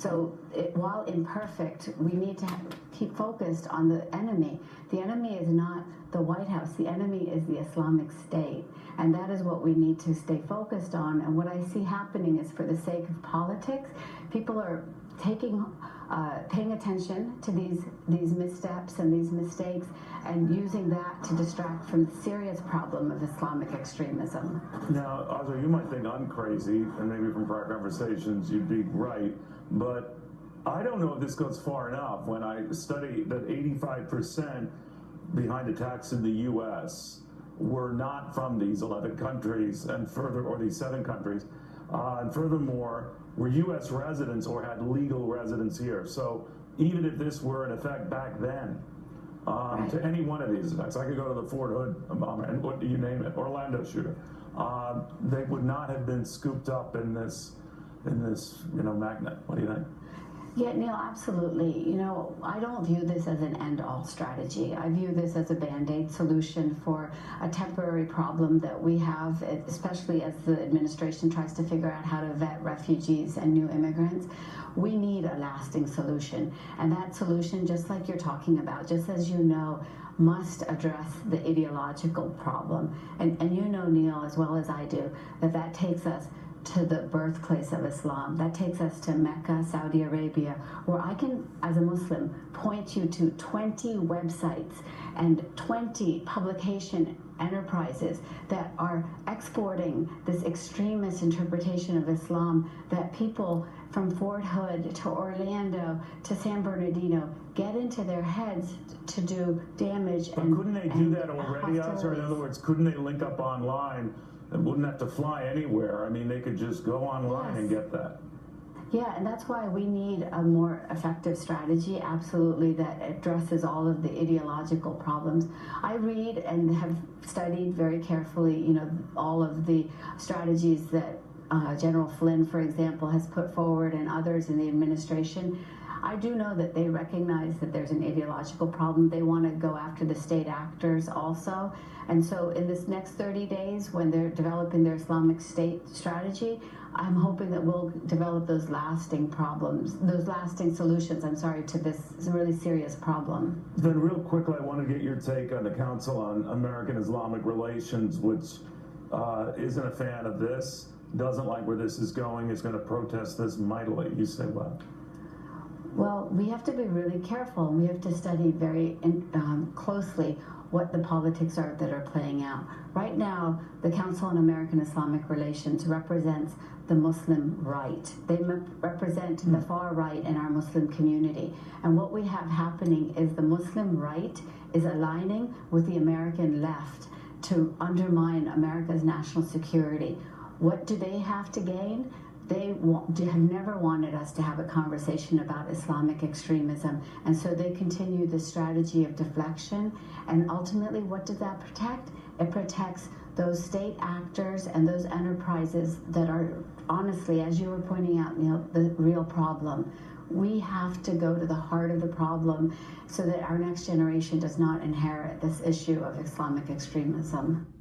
So while imperfect, we need to keep focused on the enemy. The enemy is not the White House. The enemy is the Islamic State. And that is what we need to stay focused on. And what I see happening is, for the sake of politics, people are paying attention to these missteps and these mistakes, and using that to distract from the serious problem of Islamic extremism. Now, Asra, you might think I'm crazy, and maybe from prior conversations you'd be right, but I don't know if this goes far enough when I study that 85% behind attacks in the U.S. were not from these 11 countries, and further, or these 7 countries, and furthermore, were U.S. residents or had legal residence here. So even if this were in effect back then, to any one of these attacks, I could go to the Fort Hood bomber, and what do you name it, Orlando shooter, they would not have been scooped up in this, magnet. What do you think? Yeah, Neil, absolutely. I don't view this as an end-all strategy. I view this as a Band-Aid solution for a temporary problem that we have, especially as the administration tries to figure out how to vet refugees and new immigrants. We need a lasting solution. And that solution, just like you're talking about, just as you know, must address the ideological problem. And Neil, as well as I do, that takes us to the birthplace of Islam. That takes us to Mecca, Saudi Arabia, where I can, as a Muslim, point you to 20 websites and 20 publication enterprises that are exporting this extremist interpretation of Islam that people from Fort Hood to Orlando to San Bernardino get into their heads to do damage. But couldn't they do that already, Asra? In other words, couldn't they link up online? It wouldn't have to fly anywhere. I mean, they could just go online and get that. Yeah, and that's why we need a more effective strategy, absolutely, that addresses all of the ideological problems. I read and have studied very carefully, all of the strategies that General Flynn, for example, has put forward, and others in the administration. I do know that they recognize that there's an ideological problem. They want to go after the state actors also. And so in this next 30 days, when they're developing their Islamic State strategy, I'm hoping that we'll develop those lasting solutions, to this really serious problem. Then real quickly, I want to get your take on the Council on American-Islamic Relations, which isn't a fan of this, doesn't like where this is going, is going to protest this mightily. You say what? Well, we have to be really careful, and we have to study very closely what the politics are that are playing out. Right now, the Council on American-Islamic Relations represents the Muslim right. They represent the far right in our Muslim community. And what we have happening is the Muslim right is aligning with the American left to undermine America's national security. What do they have to gain? They have never wanted us to have a conversation about Islamic extremism, and so they continue the strategy of deflection. And ultimately, what does that protect? It protects those state actors and those enterprises that are, honestly, as you were pointing out, the real problem. We have to go to the heart of the problem so that our next generation does not inherit this issue of Islamic extremism.